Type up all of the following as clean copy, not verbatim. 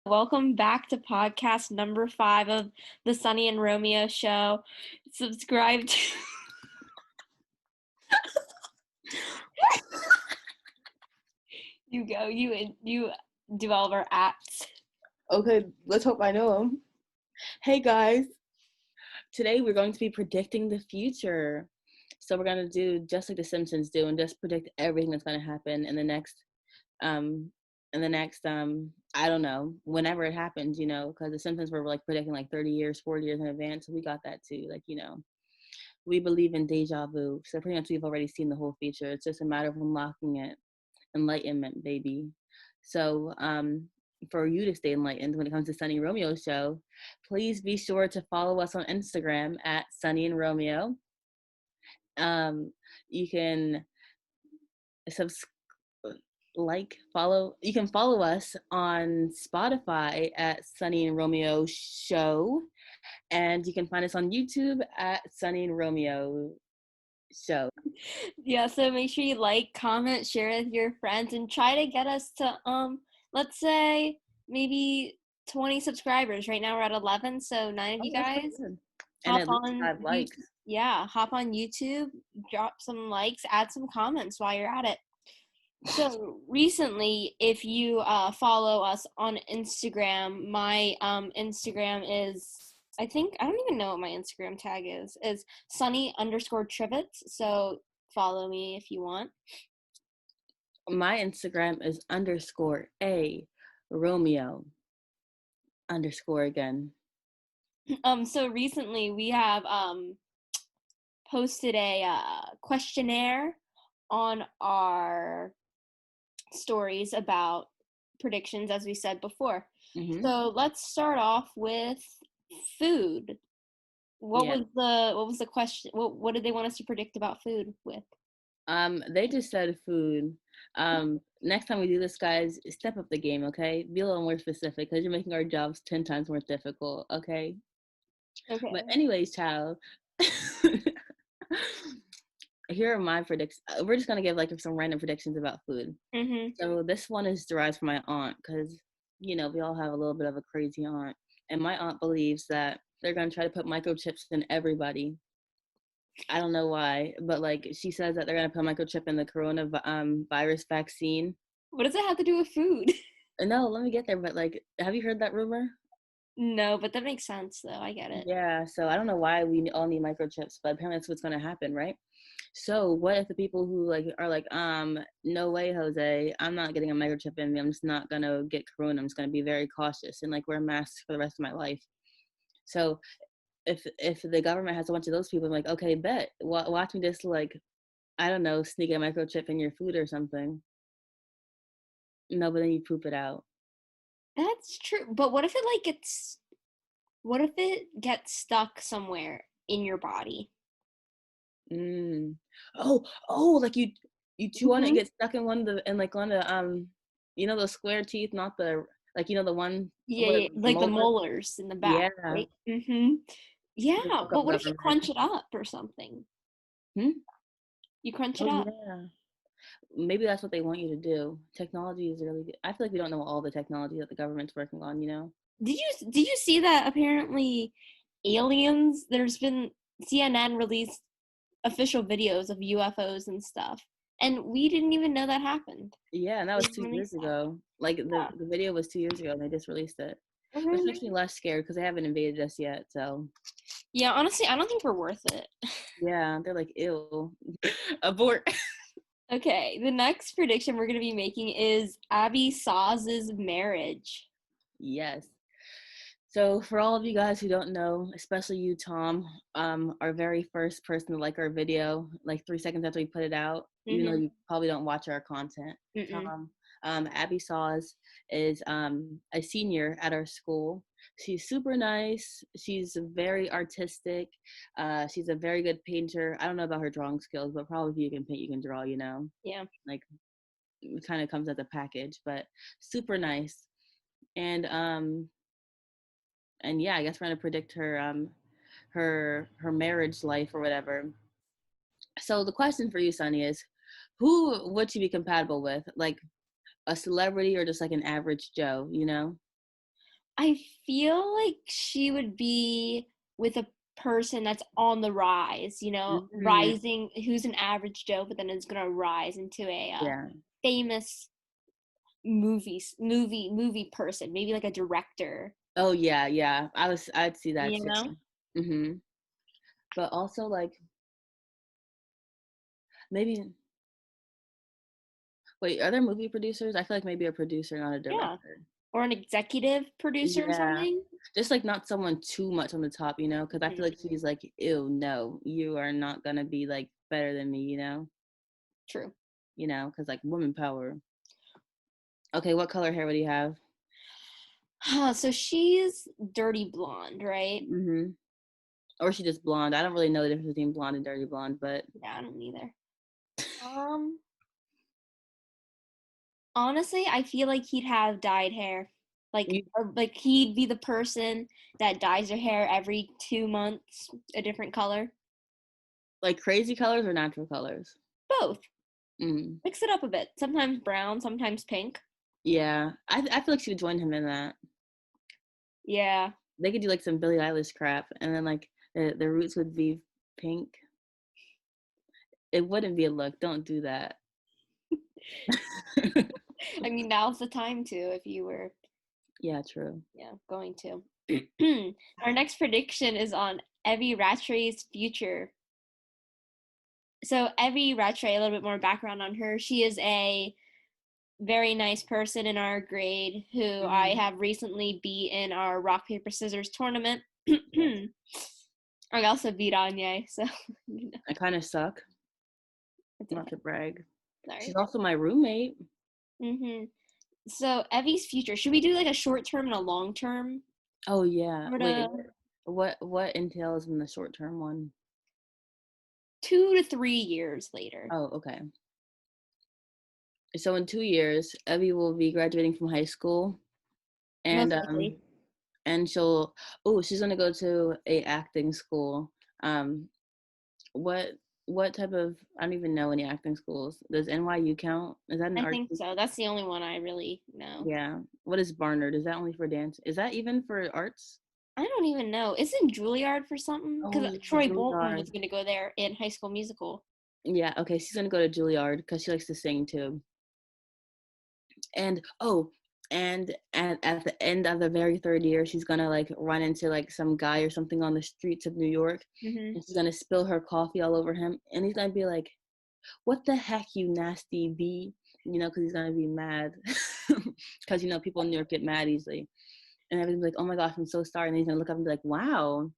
Welcome back to podcast number 5 of the Sunny and Romeo show. Subscribe to you go. You do all of our apps. Okay, let's hope I know them. Hey guys, today we're going to be predicting the future. So we're going to do just like the Simpsons do and just predict everything that's going to happen in the next I don't know, whenever it happens, because the Simpsons were like predicting like 30 years, 40 years in advance. So we got that too. We believe in deja vu. So pretty much we've already seen the whole future. It's just a matter of unlocking it. Enlightenment, baby. So for you to stay enlightened when it comes to Sunny Romeo show, please be sure to follow us on Instagram at Sunny and Romeo. You can you can follow us on Spotify at Sunny and Romeo show, and you can find us on YouTube at Sunny and Romeo show. Yeah, so make sure you like, comment, share with your friends, and try to get us to let's say maybe 20 subscribers. Right now we're at 11, so 9 of you guys and at least 5 likes. Hop on YouTube, drop some likes, add some comments while you're at it. So recently, if you follow us on Instagram, my Instagram is, I don't even know what my Instagram tag is Sunny_Trivets. So follow me if you want. My Instagram is _A Romeo _ again. So recently we have posted a questionnaire on our stories about predictions, as we said before. Mm-hmm. So let's start off with food. What was the question? What did they want us to predict about food with? They just said food. Next time we do this, guys, step up the game, okay? Be a little more specific because you're making our jobs 10 times more difficult, okay? Okay. But anyways, child, here are my predictions. We're just gonna give like some random predictions about food. Mm-hmm. So this one is derived from my aunt because we all have a little bit of a crazy aunt, and my aunt believes that they're gonna try to put microchips in everybody. I don't know why, but like she says that they're gonna put a microchip in the coronavirus vaccine. What does it have to do with food? No, let me get there. But like, have you heard that rumor? No, but that makes sense though. I get it. Yeah. So I don't know why we all need microchips, but apparently that's what's gonna happen, right? So what if the people who are like, no way, Jose, I'm not getting a microchip in me. I'm just not gonna get corona. I'm just gonna be very cautious and like wear masks for the rest of my life. So if the government has a bunch of those people, I'm like, okay, bet. Watch me just like, I don't know, sneak a microchip in your food or something. No, but then you poop it out. That's true. But what if it gets stuck somewhere in your body? Oh, like you chew on it and get stuck in one of the the square teeth, not the the one. Yeah, like the molars in the back. Yeah. Right? Mm-hmm. Yeah, but what if you crunch it up or something? You crunch it up. Yeah. Maybe that's what they want you to do. Technology is really good. I feel like we don't know all the technology that the government's working on, Did you see that apparently aliens, there's been CNN released official videos of UFOs and stuff, and we didn't even know that happened. Yeah, and that was 2 years ago. Like the video was 2 years ago and they just released it. Mm-hmm. Which makes me less scared because they haven't invaded us yet, so. Yeah, honestly, I don't think we're worth it. Yeah, they're like, ew. Abort. Okay, the next prediction we're going to be making is Abby Sawz's marriage. Yes. So for all of you guys who don't know, especially you, Tom, our very first person to like our video, like 3 seconds after we put it out, even though you probably don't watch our content. Tom, Abby Sawz is a senior at our school. She's super nice. She's very artistic. She's a very good painter. I don't know about her drawing skills, but probably if you can paint, you can draw, Yeah. Like, it kind of comes as a package, but super nice. And yeah, I guess we're gonna predict her her marriage life or whatever. So the question for you, Sunny, is who would you be compatible with? Like a celebrity or just like an average Joe, I feel like she would be with a person that's on the rise, Mm-hmm. rising, who's an average Joe, but then is gonna rise into a Yeah. famous movie person, maybe like a director, Oh yeah, yeah. I'd see that you too. know? Hmm. But also like maybe wait, are there movie producers? I feel like maybe a producer, not a Yeah. director. Or an executive producer or Yeah. something. Just like not someone too much on the top, because I feel Mm, like she's like, ew, no, you are not gonna be like better than me, true. because like woman power. Okay, what color hair would you have? So she's dirty blonde, right? Hmm. Or she just blonde. I don't really know the difference between blonde and dirty blonde, but Yeah, I don't either. Um, Honestly, I feel like he'd have dyed hair. Like, you or like he'd be the person that dyes her hair every 2 months, a different color. like crazy colors or natural colors? Both. Mm. Mix it up a bit. Sometimes brown, sometimes pink. Yeah, I feel like she would join him in that. Yeah. They could do like some Billie Eilish crap, and then like the roots would be pink. It wouldn't be a look. Don't do that. I mean, now's the time to if you were, Yeah, true. yeah, going to. Our next prediction is on Evie Rattray's future. So Evie Rattray, a little bit more background on her. She is a very nice person in our grade who I Hmm. have recently beat in our rock paper scissors tournament. Yes. I also beat Anya, so I kind of suck. it's Not okay. to brag. She's Sorry. also my roommate. So Evie's future. Should we do like a short term and a long term? Oh yeah. Sort Wait, of what entails in the short term one? 2 to 3 years later. Oh, okay. So in 2 years, Evie will be graduating from high school, and Most likely. and she's gonna go to a acting school. Um, what what type of I don't even know any acting schools. Does NYU count? Is that an I art? think so. That's the only one I really know. Yeah. What is Barnard? Is that only for dance? Is that even for arts? I don't even know. Isn't Juilliard for something? Oh Because yeah, Troy Bolton was Juilliard. going to go there in High School Musical. Yeah, okay, she's gonna go to Juilliard because she likes to sing too. And at the end of the very third year, she's gonna like run into like some guy or something on the streets of New York, Hmm. and she's gonna spill her coffee all over him, and he's gonna be like, "What the heck, you nasty bee?" Because he's gonna be mad, because people in New York get mad easily, and everybody's like, "Oh my gosh, I'm so sorry," and he's gonna look up and be like, "Wow,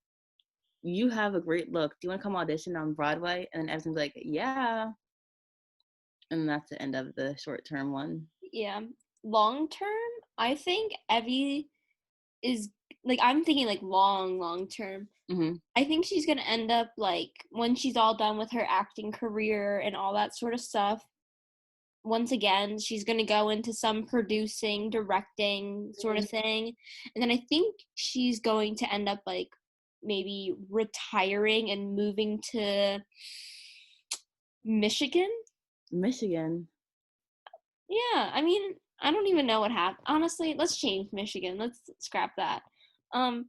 you have a great look. Do you want to come audition on Broadway?" And then everyone's like, "Yeah," and that's the end of the short term one. Yeah. Long term, I think Evie is like, I'm thinking like long term. Hmm. I think she's going to end up like when she's all done with her acting career and all that sort of stuff. Once again, she's going to go into some producing, directing sort of thing. And then I think she's going to end up like maybe retiring and moving to Michigan. Michigan. Yeah, I mean, I don't even know what happened. Honestly, let's change Michigan. Let's scrap that. Um,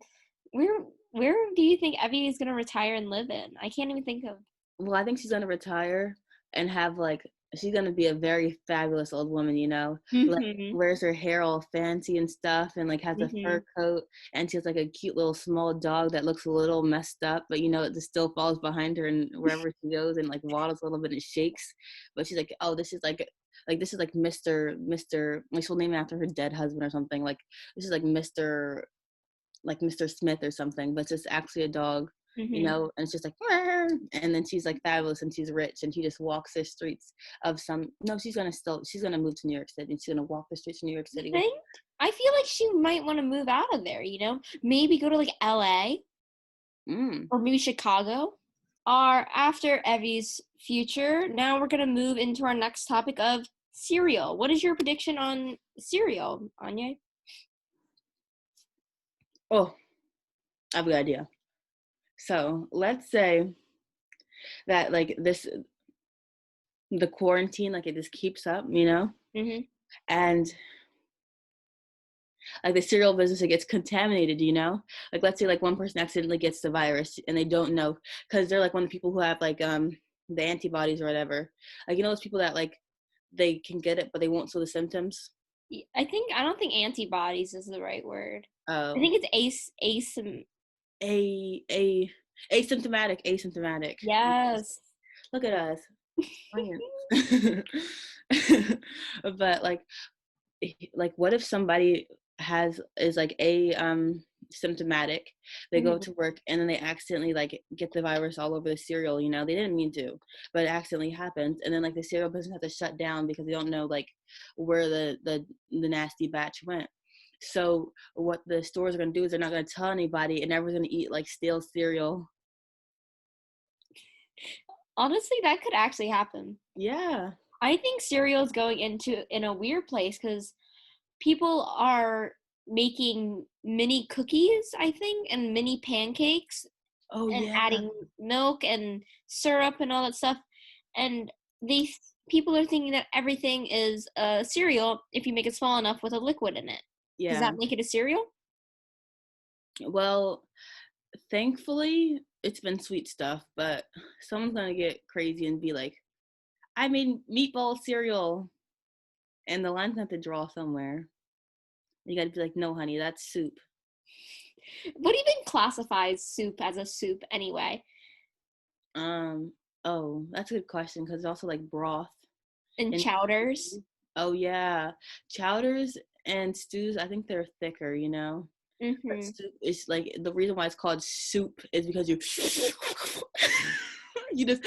where where do you think Evie is gonna retire and live in? I can't even think of. Well, I think she's gonna retire and have like she's gonna be a very fabulous old woman, like Mhm. wears her hair all fancy and stuff, and like has a fur Mhm. coat, and she has like a cute little small dog that looks a little messed up, but it just still follows behind her and wherever she goes and like waddles a little bit and shakes. But she's like, oh, this is like Mister, like she'll name it after her dead husband or something. Like this is like Mr. Smith or something, but it's just actually a dog, Mhm. and it's just like, "Meow." And then she's like fabulous and she's rich and she just walks the streets of no, she's gonna move to New York City and she's gonna walk the streets of New York You City with, think? I feel like she might want to move out of there. Maybe go to like LA mm, or maybe Chicago. Are after Evie's future. Now we're gonna move into our next topic of cereal. What is your prediction on cereal, Anya? oh, I have a good idea. So let's say that like the quarantine, like it just keeps up, Mhm. and like the cereal business, it gets contaminated, you know? Like let's say like one person accidentally gets the virus and they don't know because they're like one of the people who have like the antibodies or whatever. Like you know those people that like they can get it but they won't show the symptoms. I don't think antibodies is the right word. I Oh, think it's ace a asymptomatic. Yes. yes. Look at us, science. But like what if somebody has is like a symptomatic, they go Mhm. to work and then they accidentally like get the virus all over the cereal, you know, they didn't mean to, but it accidentally happens, and then like the cereal business has to shut down because they don't know like where the nasty batch went. So what the stores are going to do is they're not going to tell anybody and everyone's going to eat like stale cereal. Honestly, that could actually happen. Yeah. I think cereal is going into in a weird place because people are making mini cookies, I think, and mini pancakes Oh and yeah. adding milk and syrup and all that stuff. And they people are thinking that everything is a cereal if you make it small enough with a liquid in it. Does Yeah. that make it a cereal? Well, thankfully, it's been sweet stuff, but someone's gonna get crazy and be like, I made meatball cereal. And the line's gonna have to draw somewhere. You gotta be like, no, honey, that's soup. What even classifies soup as a soup anyway? Um, oh, that's a good question because it's also like broth And and chowders? stew. Oh yeah. Chowders and stews, I think they're thicker, you know? But Mm-hmm. soup is like the reason why it's called soup is because you you just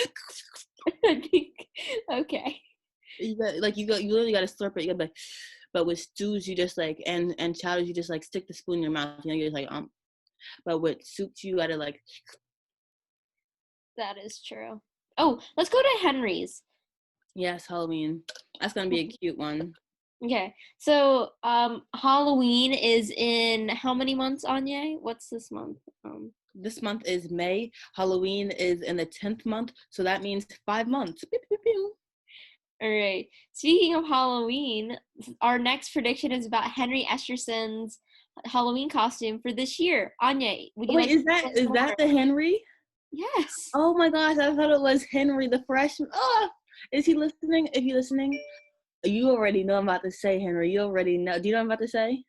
Okay. you got like you literally gotta slurp it. You gotta be like, but with stews you just like and chowders you just like stick the spoon in your mouth. You know, you're just like But with soups you gotta like That is true. Oh, let's go to Henry's. yes, Halloween. That's gonna be a cute one. Okay. So, Halloween is in how many months, Anya? What's this month? This month is May. Halloween is in the 10th month, so that means 5 months. Pew, pew, pew. All right. Speaking of Halloween, our next prediction is about Henry Esterson's Halloween costume for this year. Anya, would you Wait, like to is tell that us is more? that the Henry? Yes. Oh my gosh, I thought it was Henry the freshman. Oh, is he listening? If you listening, you already know I'm about to say Henry. You already know. Do you know what I'm about to say?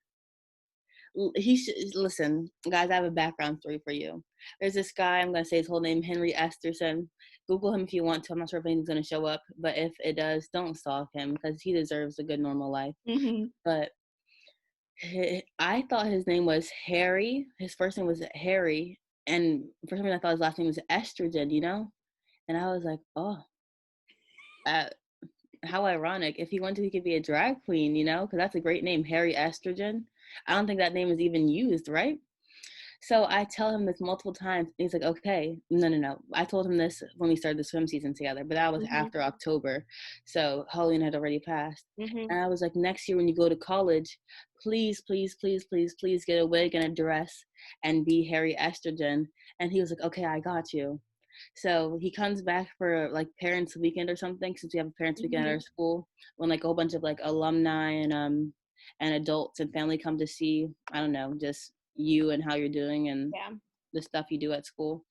He should listen, guys. I have a background story for you. There's this guy. I'm gonna say his whole name, Henry Esterson. Google him if you want to. I'm not sure if anything's gonna show up, but if it does, don't stalk him because he deserves a good normal life. Mm-hmm. But I thought his name was Harry. His first name was Harry, and for some reason I thought his last name was Estrogen. You know, and I was like, oh, uh, how ironic. If he wanted to, he could be a drag queen. You know, because that's a great name, Harry Estrogen. I don't think that name is even used, right? So I tell him this multiple times. And he's like, okay, no, no, no. I told him this when we started the swim season together, but that was Mm-hmm. after October. So Halloween had already passed. Mm-hmm. And I was like, next year when you go to college, please, please, please, please, please get a wig and a dress and be Harry Estrogen. And he was like, okay, I got you. So he comes back for like parents weekend or something, since we have a parents weekend at Mm-hmm. our school, when like a whole bunch of like alumni and adults and family come to see, I don't know, just you and how you're doing and Yeah. the stuff you do at school.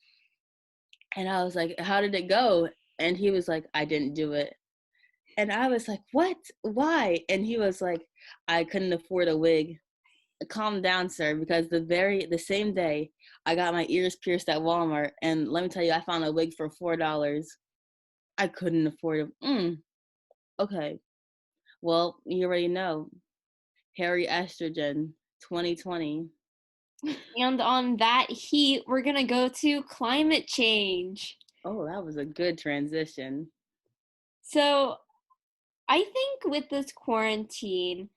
And I was like, how did it go? And he was like, I didn't do it. And I was like, what? Why? And he was like, I couldn't afford a wig. Calm down, sir, because the same day I got my ears pierced at Walmart, and let me tell you, I found a wig for $4. I couldn't afford it. Okay. Well, you already know. Harry Estrogen, 2020. And on that heat, we're gonna go to climate change. Oh, that was a good transition. So I think with this quarantine,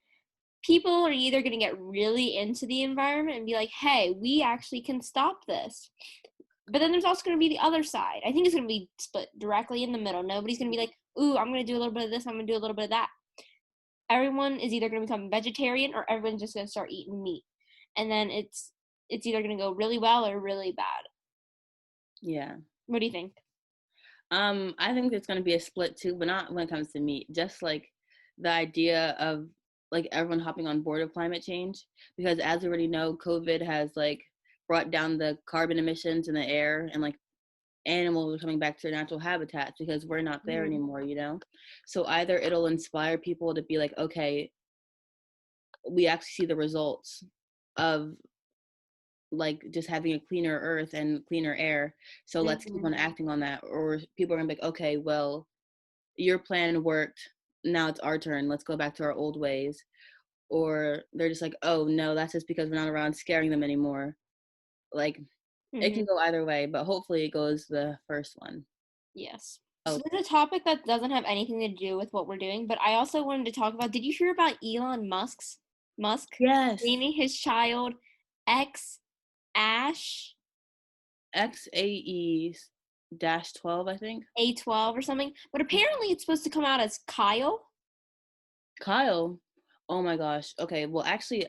people are either going to get really into the environment and be like, hey, we actually can stop this. But then there's also going to be the other side. I think it's going to be split directly in the middle. Nobody's going to be like, ooh, I'm going to do a little bit of this, I'm going to do a little bit of that. Everyone is either going to become vegetarian or everyone's just going to start eating meat. And then it's either going to go really well or really bad. Yeah. What do you think? I think there's gonna be a split too, but not when it comes to meat. Just like the idea of like everyone hopping on board of climate change, because as we already know, COVID has like brought down the carbon emissions in the air, and like animals are coming back to their natural habitats because we're not there Mm-hmm. anymore, So either it'll inspire people to be like, okay, we actually see the results of like just having a cleaner earth and cleaner air, so let's keep Mm-hmm. on acting on that. Or people are gonna be like, okay, well, your plan worked, now it's our turn, let's go back to our old ways. Or they're just like, oh no, that's just because we're not around scaring them anymore. Like, it Mm-hmm. can go either way, but hopefully it goes the first one. Yes. Oh So there's a topic that doesn't have anything to do with what we're doing, but I also wanted to talk about. Did you hear about Musk yes, naming his child X Ash XAE dash 12, I think. A12 or something? But apparently it's supposed to come out as Kyle. Kyle, oh my gosh. Okay, well, actually,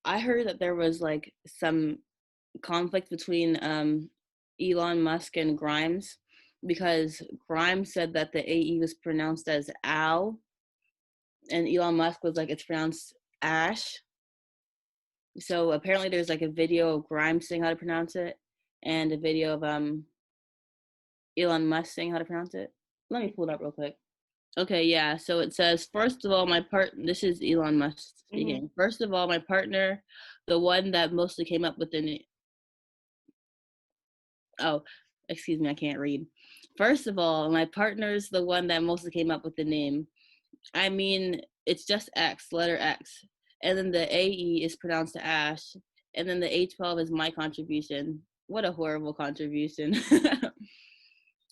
I heard that there was like some conflict between Elon Musk and Grimes, because Grimes said that the AE was pronounced as Al, and Elon Musk was like, it's pronounced Ash. So apparently there's like a video of Grimes saying how to pronounce it, and a video of Elon Musk saying how to pronounce it. Let me pull it up real quick. Okay, yeah. So it says, first of all, this is Elon Musk Mm-hmm. speaking. First of all, my partner, the one that mostly came up with the, oh, excuse me, I can't read. First of all, my partner's the one that mostly came up with the name. I mean, it's just X, letter X. And then the AE is pronounced Ash. And then the A12 is my contribution. What a horrible contribution.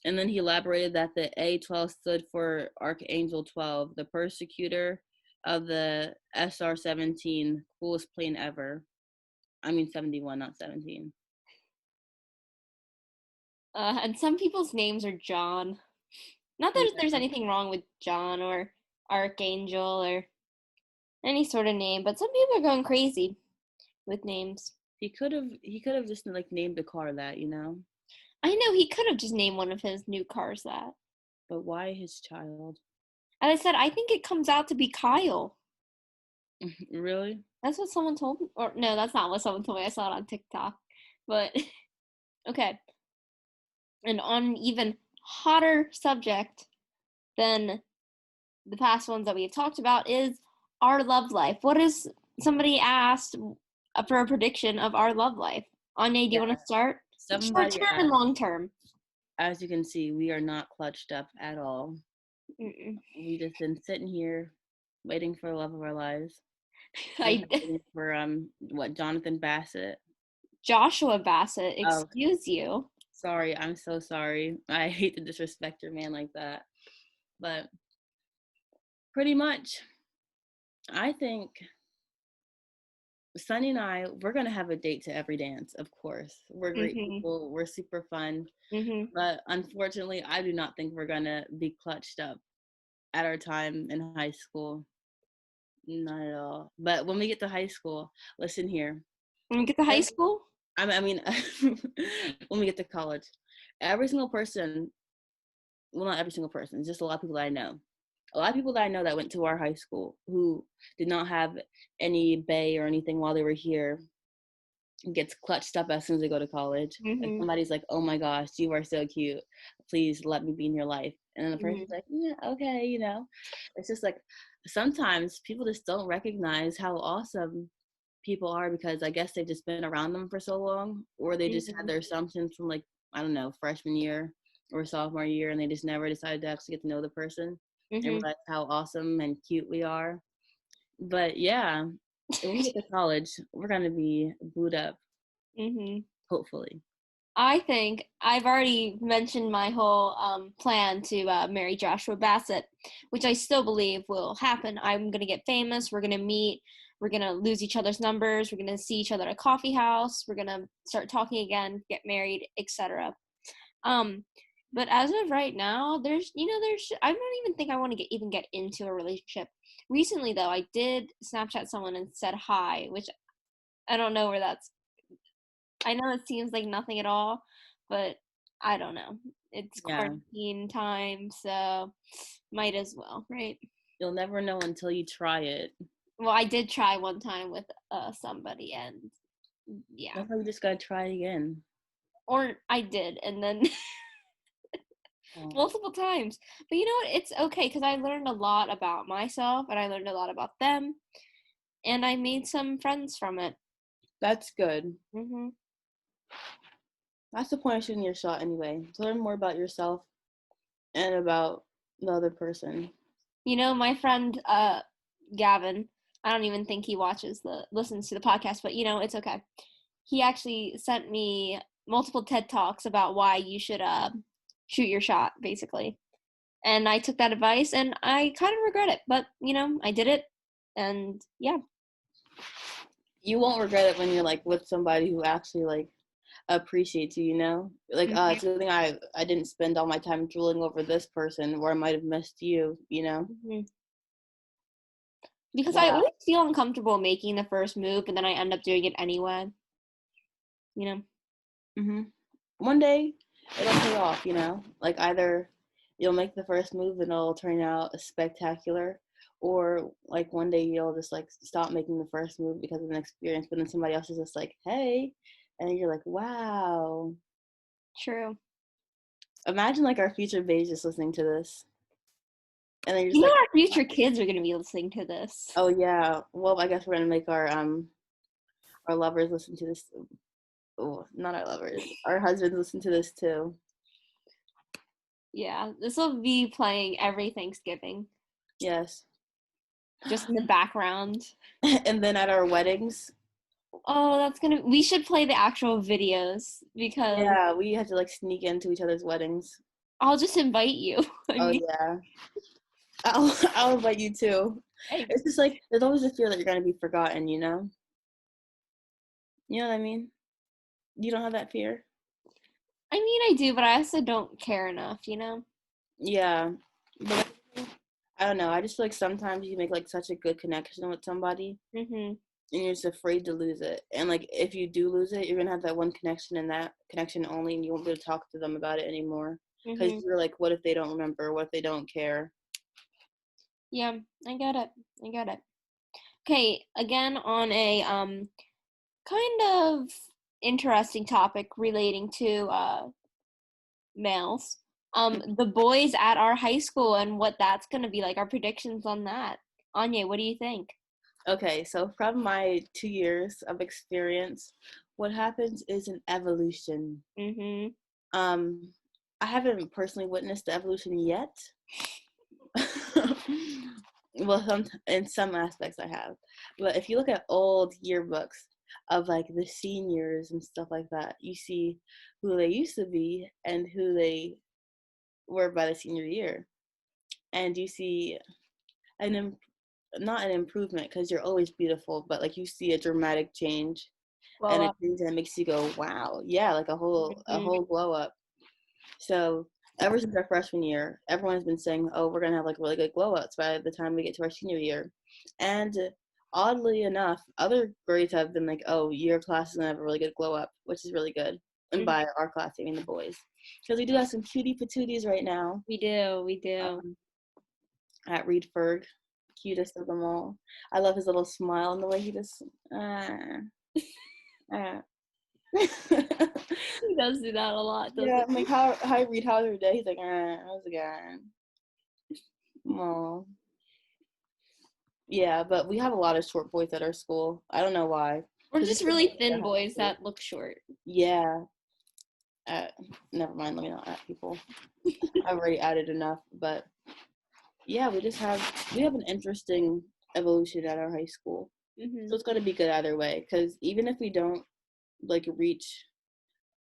And then he elaborated that the A12 stood for Archangel 12, the persecutor of the SR-17, coolest plane ever. I mean 71, not 17. And some people's names are John. Not that there's Yeah. anything wrong with John or Archangel or any sort of name, but some people are going crazy with names. He could have just like named the car that. I know he could have just named one of his new cars that. But why his child? As I said, I think it comes out to be Kyle. Really? That's what someone told me. Or no, that's not what someone told me. I saw it on TikTok. But okay. And on an even hotter subject than the past ones that we have talked about is our love life. What is somebody asked for a prediction of our love life? Anya, do you Yeah. want to start? Short Somebody term and asked. long term. As you can see, we are not clutched up at all. Mm-mm. We just been sitting here waiting for the love of our lives. Sitting I here waiting for what, Jonathan Bassett. Joshua Bassett, Oh, excuse you. sorry, I'm so sorry. I hate to disrespect your man like that. But pretty much, I think Sunny and I, we're gonna have a date to every dance, of course. We're great Mhm. people, we're super fun. Mhm. But unfortunately, I do not think we're gonna be clutched up at our time in high school. Not at all. But when we get to high school, listen here. When we get to high school. I mean, when we get to college, every single person, well, not every single person, just a lot of people that I know. A lot of people that I know that went to our high school who did not have any bay or anything while they were here gets clutched up as soon as they go to college. Like Mhm. somebody's like, "Oh my gosh, you are so cute. Please let me be in your life." And then the person's Mhm. like, "Yeah, okay." It's just like sometimes people just don't recognize how awesome people are because I guess they've just been around them for so long, or they just had Mhm. their assumptions from like, I don't know, freshman year or sophomore year, and they just never decided to actually get to know the person and Mhm. realize how awesome and cute we are. But yeah, when we get to college, we're gonna be booed up, Mhm. hopefully. I think I've already mentioned my whole plan to marry Joshua Bassett, which I still believe will happen. I'm gonna get famous. We're gonna meet. We're gonna lose each other's numbers. We're gonna see each other at a coffee house. We're gonna start talking again, get married, etc. Um, but as of right now, I don't even think I want to even get into a relationship. Recently, though, I did Snapchat someone and said hi, which I don't know where that's. I know it seems like nothing at all, but I don't know. It's Yeah, quarantine time, so might as well, right? you'll never know until you try it. Well, I did try one time with somebody, and yeah, That's why we just gotta try again. or I did, and then Oh. multiple times. But you know what? It's okay because I learned a lot about myself, and I learned a lot about them, and I made some friends from it. That's good. Hmm. That's the point of shooting your shot anyway. To learn more about yourself and about the other person. You know, my friend Gavin. I don't even think he listens to the podcast, but you know, it's okay. He actually sent me multiple TED Talks about why you should shoot your shot, basically. And I took that advice, and I kind of regret it, but you know, I did it, and yeah. You won't regret it when you're like with somebody who actually like appreciates you, you know? Like, Mm-hmm. it's a good thing I didn't spend all my time drooling over this person where I might have missed you, you know? Mm-hmm. Because I Yeah. always feel uncomfortable making the first move, and then I end up doing it anyway. You know. Hmm. One day it'll pay off, you know? Like either you'll make the first move and it'll turn out spectacular, or like one day you'll just like stop making the first move because of an experience, but then somebody else is just like, hey, and you're like, wow. True. Imagine like our future babies just listening to this. And then you're You just know, like, our future kids are going to be listening to this. oh yeah. Well, I guess we're gonna make our lovers listen to this. Oh, not our lovers. Our husbands listen to this too. Yeah, this will be playing every Thanksgiving, Yes. just in the background. And then at our weddings, Oh, we should play the actual videos because yeah, we had to like sneak into each other's weddings. I'll just invite you. I Oh mean, yeah. I'll invite you too. hey, It's just like there's always a fear that you're gonna be forgotten, you know? You know what I mean? You don't have that fear? I do, but I also don't care enough, you know? Yeah. But I don't know. I just feel like sometimes you make like such a good connection with somebody Mhm. and you're just afraid to lose it. And like if you do lose it, you're gonna have that one connection and that connection only, and you won't be able to talk to them about it anymore. Because Mhm. you're like, what if they don't remember? What if they don't care? Yeah, I get it. I get it. Okay, again on a kind of interesting topic relating to males. The boys at our high school and what that's going to be like, our predictions on that. Anya, what do you think? Okay, so from my 2 years of experience, what happens is an evolution. Mhm. Um, I haven't personally witnessed the evolution yet. Well, in some aspects I have, but if you look at old yearbooks of like the seniors and stuff like that, you see who they used to be and who they were by the senior year, and you see an not an improvement because you're always beautiful, but like you see a dramatic change Blow and a up. change that makes you go, wow, yeah, like a Mhm. whole glow up. So ever since our freshman year, everyone's been saying, oh, we're gonna have like really good glow ups by the time we get to our senior year. And oddly enough, other grades have been like, oh, your class is gonna have a really good glow up, which is really good. And Mhm. by our class, I mean the boys, because we do have some cutie patooties right now We do. We do. um, at Reed Ferg, cutest of them all. I love his little smile and the way he just. Uh. He does do that a lot, Yeah, doesn't I'm like, he? how hi Reed, how's your day? He's like, how's it going? Aw. Yeah, but we have a lot of short boys at our school. I don't know why. Or Because just really thin boys that look short. yeah. Uh, Never mind. Let me not at people. I've already added enough. But yeah, we have an interesting evolution at our high school. So Mhm. it's gonna be good either way. Because even if we don't like reach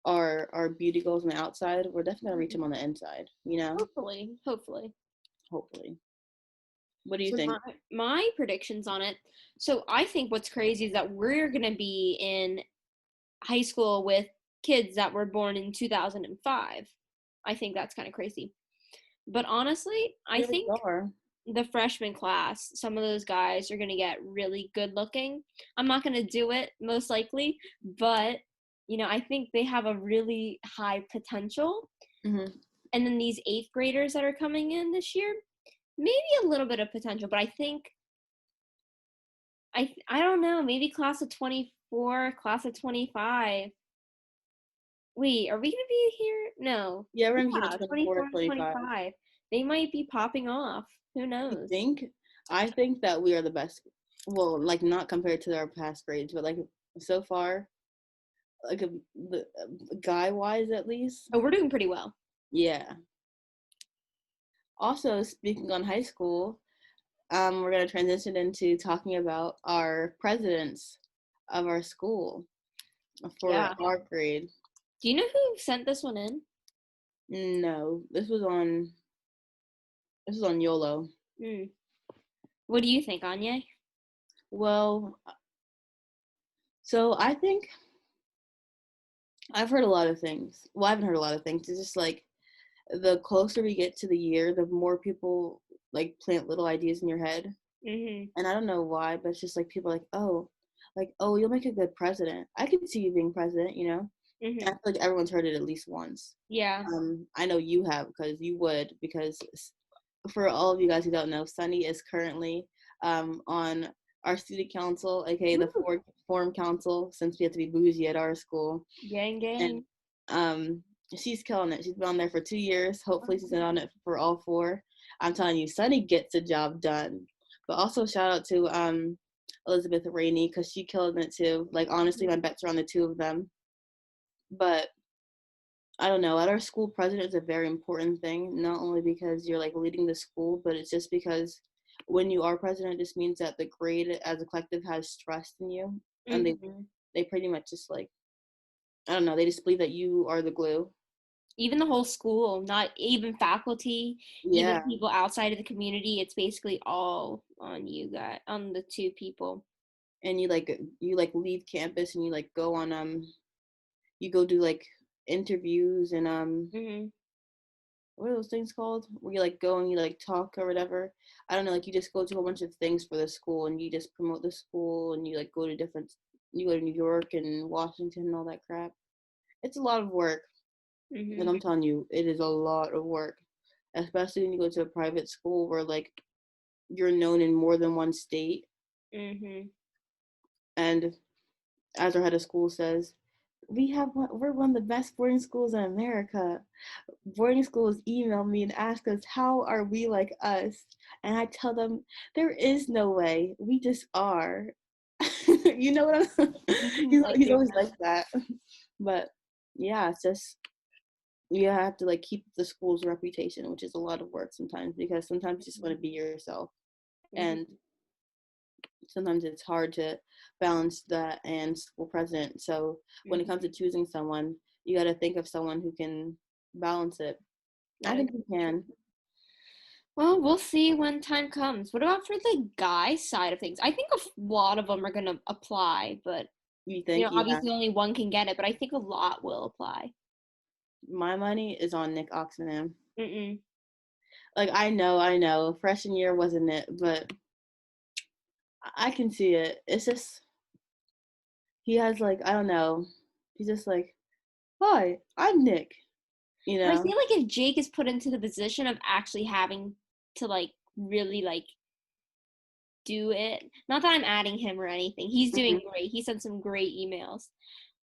our beauty goals on the outside, we're definitely gonna reach them on the inside. You know, Hopefully. Hopefully. hopefully. What do you So think? my predictions on it. So I think what's crazy is that we're gonna be in high school with kids that were born in 2005. I think that's kind of crazy. But honestly, I They already think are. the freshman class, some of those guys are gonna get really good looking. I'm not gonna do it most likely, but you know, I think they have a really high potential. Hmm. And then these eighth graders that are coming in this year, maybe a little bit of potential, but I think I don't know, maybe class of 24, class of 25. Wait, are we gonna be here? No. Yeah, we're in between Yeah, 24 24 and and 25. 25. They might be popping off. Who You knows? think? I think that we are the best. Well, like not compared to our past grades, but like so far, like the guy wise at least. Oh, we're doing pretty well. Yeah. Also, speaking on high school, we're gonna transition into talking about our presidents of our school for Yeah. our grade. Do you know who sent this one in? No, this was on YOLO. Hmm. What do you think, Anya? Well, so I think I've heard a lot of things. Well, I haven't heard a lot of things. It's just like the closer we get to the year, the more people like plant little ideas in your head. Mhm. And I don't know why, but it's just people are like, oh, you'll make a good president. I could see you being president, you know? I Mhm. feel like everyone's heard it at least once. Yeah. I know you have because you would, because for all of you guys who don't know, Sunny is currently on our student council, aka the Woo. form council, since we have to be bougie at our school. Gang And gang. um, she's killing it. She's been on there for 2 years. Hopefully, she's been on it for all four. I'm telling you, Sunny gets the job done. But also shout out to Elizabeth Rainey because she killed it too. Like honestly, my bets are on the two of them. But I don't know. At our school, president is a very important thing. Not only because you're like leading the school, but it's just because when you are president, it just means that the grade as a collective has trust in you, and Mhm. they pretty much just like I don't know. They just believe that you are the glue. Even the whole school, not even faculty, even Yeah, people outside of the community, it's basically all on you guys, on the two people. and you leave campus and you go on you go do like interviews and Mhm. what are those things called where you go and you talk or whatever. I don't know, like you just go to a whole bunch of things for the school and you just promote the school and you go to different you go to New York and Washington and all that crap. It's a lot of work. Like Mhm. I'm telling you, it is a lot of work, especially when you go to a private school where you're known in more than one state. Mhm. And as our head of school says, we're one of the best boarding schools in America. Boarding schools email me and ask us how are we like us, and I tell them there is no way. We just are. You know what I'm? Mhm. He's always like that. But yeah, it's just you have to keep the school's reputation, which is a lot of work sometimes because sometimes you just want to be yourself, and Mhm. sometimes it's hard to balance that and school president. So when it comes to Mhm. choosing someone, you got to think of someone who can balance it. I That is think we true. can. Well, we'll see when time comes. What about for the guy side of things? I think lot of them are gonna apply, but You think? Yeah. obviously only one can get it. But I think a lot will apply. My money is on Nick Oxenham. Mm-mm. I know. Freshman year wasn't it, but I can see it. It's just he has I don't know. He's just hi, I'm Nick. You But I know. feel like if Jake is put into the position of actually having to really do it, not that I'm adding him or anything. He's doing Mhm. great. He sent some great emails.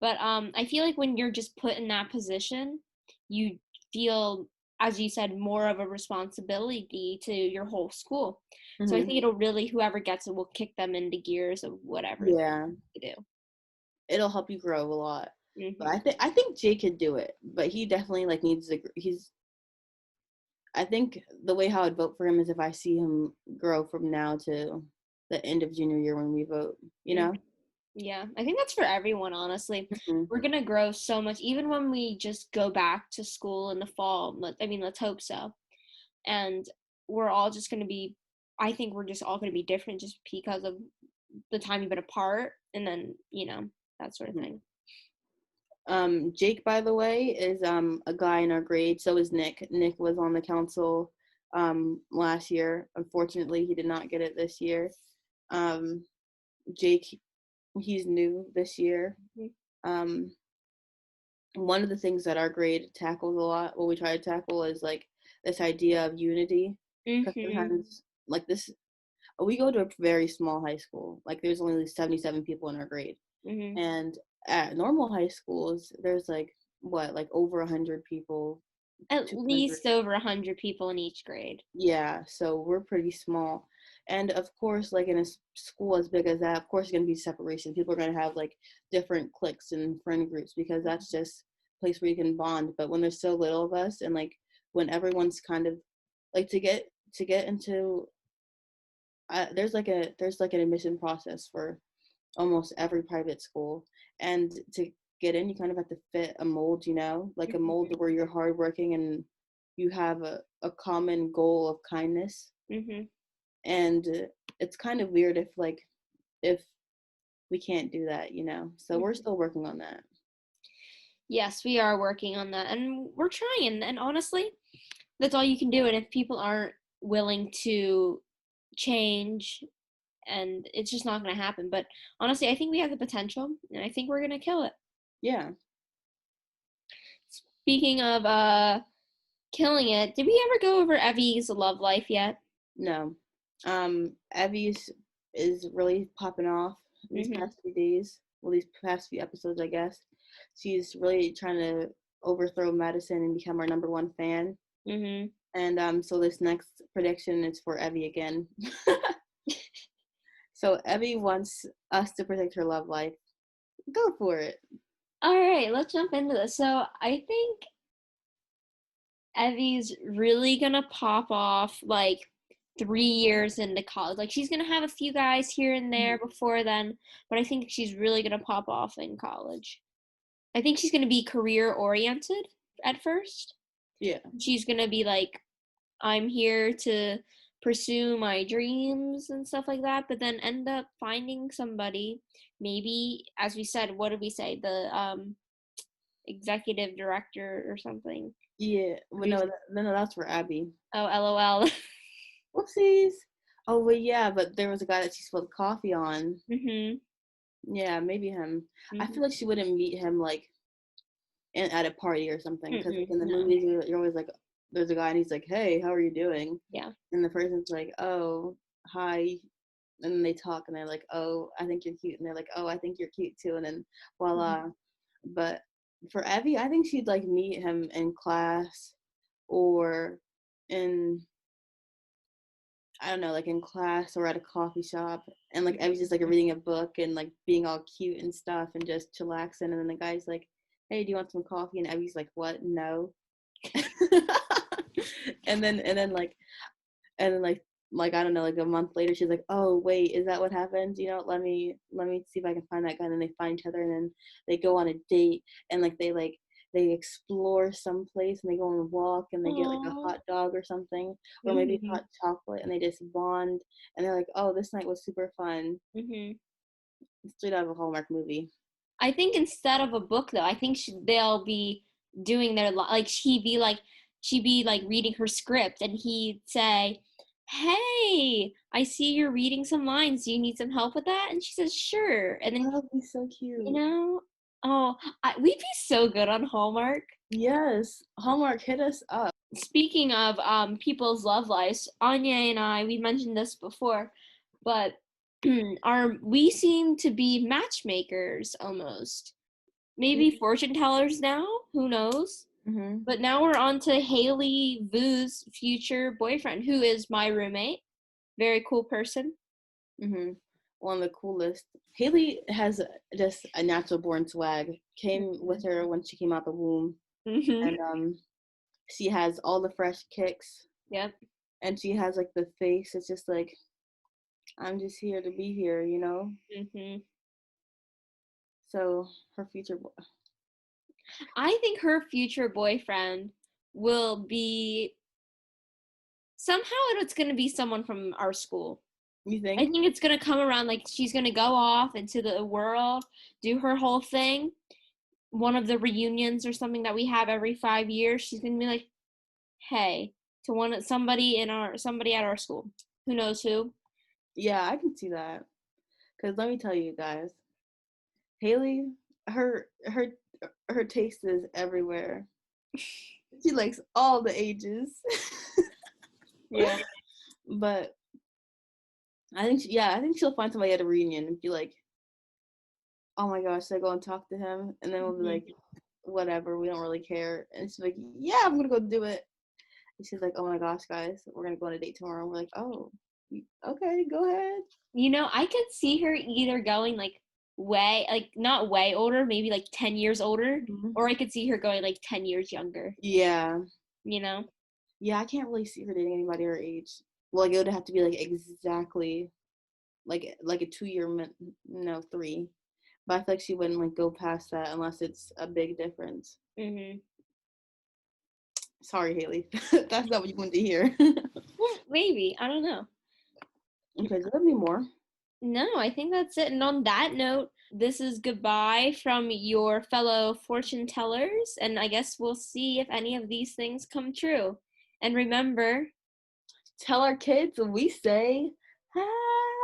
But I feel like when you're just put in that position, you feel, as you said, more of a responsibility to your whole school. So I Mhm. think it'll really, whoever gets it will kick them into gears of whatever Yeah. they do. It'll help you grow a lot. But Hmm. I think Jake could do it. But he definitely needs to. He's I think the way how I'd vote for him is if I see him grow from now to the end of junior year when we vote. You Hmm. know. Yeah, I think that's for everyone, honestly. Mhm. We're gonna grow so much, even when we just go back to school in the fall. I mean, let's hope so. And we're all just gonna be, I think we're just all gonna be different just because of the time you've been apart, and then that sort of Mhm. thing. Jake, by the way, is a guy in our grade. So is Nick. Nick was on the council last year. Unfortunately, he did not get it this year. Um, Jake, he's new this year. Um, One of the things that our grade tackles a lot, what we try to tackle is this idea of unity. Because Mm-hmm. sometimes this We go to a very small high school. Like there's only 77 people in our grade. Mhm. And at normal high schools, there's like what, like over 100 people, At 200. least over 100 people in each grade. Yeah, so we're pretty small. And of course, like in a school as big as that, of course, it's going to be separation. People are going to have like different cliques and friend groups because that's just a place where you can bond. But when there's so little of us, and like when everyone's kind of like to get into, there's like an admission process for almost every private school, and to get in, you kind of have to fit a mold, like a mold where you're hardworking and you have a common goal of kindness. Mhm. And it's kind of weird if we can't do that, so we're Mhm. still working on that. Yes, we are working on that, and we're trying. And honestly, that's all you can do. And if people aren't willing to change, and it's just not going to happen. But honestly, I think we have the potential, and I think we're going to kill it. Yeah. Speaking of killing it, did we ever go over Evie's love life yet? No. Evie's is really popping off these Mhm. past few days, well, these past few episodes, I guess. She's really trying to overthrow Madison and become our number one fan. Mhm. And so this next prediction is for Evie again. So Evie wants us to predict her love life. Go for it. All right, let's jump into this. So I think Evie's really gonna pop off like 3 years into college. Like she's gonna have a few guys here and there before then, but I think she's really gonna pop off in college. I think she's gonna be career oriented at first. Yeah. She's gonna be like, I'm here to pursue my dreams and stuff like that, but then end up finding somebody. Maybe, as we said, what did we say? The executive director or something. Yeah. Well, no, no, that's for Abby. Oh, LOL. Whoopsies. Oh, well, yeah, but there was a guy that she spilled coffee on. Mhm. Yeah, maybe him. I Mhm. feel like she wouldn't meet him like at a party or something, because like Mm-mm. in the No. movies you're always like, there's a guy and he's like, "Hey, how are you doing?" Yeah. And the person's like, "Oh, hi," and then they talk and they're like, "Oh, I think you're cute," and they're like, "Oh, I think you're cute too," and then Mhm. voila. But for Evie, I think she'd like meet him in class or in, I don't know, like in class or at a coffee shop, and like Evie's just like reading a book and like being all cute and stuff and just chillaxing, and then the guy's like, "Hey, do you want some coffee?" And Evie's like, "What? No." and then like I don't know, like a month later, she's like, "Oh wait, is that what happened? Let me see if I can find that guy." And then they find each other, and then they go on a date, and they explore some place, and they go on a walk, and they get like a Aw. hot dog or something, or maybe Mhm. hot chocolate, and they just bond, and they're like, "Oh, this night was super fun." Mhm. It's straight out of a Hallmark movie. I think instead of a book though, I think they'll be doing their like she'd be like reading her script and he'd say, "Hey, I see you're reading some lines. Do you need some help with that?" And she says, "Sure." And then Oh, that would be so you cute. know, oh, we'd be so good on Hallmark. Yes, Hallmark, hit us up. Speaking of people's love lives, Anya and I, we mentioned this before, but we seem to be matchmakers almost. Maybe fortune tellers now, who knows? Mm-hmm. But now we're on to Haley Vu's future boyfriend, who is my roommate. Very cool person. Mm-hmm. One of the coolest. Haley has just a natural born swag. Came with her when she came out the womb, Mm-hmm. and she has all the fresh kicks, Yep. and she has like the face. It's just like, I'm just here to be here. Mm-hmm. So her future. I think her future boyfriend will be somehow it's going to be someone from our school. You I think? think it's going to come around like she's going to go off into the world, do her whole thing. One of the reunions or something that we have every 5 years, she's going to be like, "Hey," to somebody at our school. Who knows who? Yeah, I can see that. Cause let me tell you guys, Haley, her taste is everywhere. She likes all the ages. Yeah. But I think she'll find somebody at a reunion and be like, oh my gosh, should I go and talk to him? And then we'll be Mhm. like, whatever, we don't really care. And she's like, yeah, I'm gonna go do it. And she's like, oh my gosh, guys, we're gonna go on a date tomorrow. And we're like, oh, okay, go ahead. You know, I could see her either going like way, like not way older, maybe like 10 years older, Mhm. or I could see her going like 10 years younger, Yeah, you know? yeah, I can't really see her dating anybody her age. Well, like it would have to be like exactly like a 2 year, no, 3. But I feel like she wouldn't like go past that unless it's a big difference. Hmm. Sorry, Haley, that's not what you wanted to hear. Well, maybe. I don't know. Okay, so there'll be more. No, I think that's it. And on that note, this is goodbye from your fellow fortune tellers. And I guess we'll see if any of these things come true. And remember, Tell our kids and we say, hi.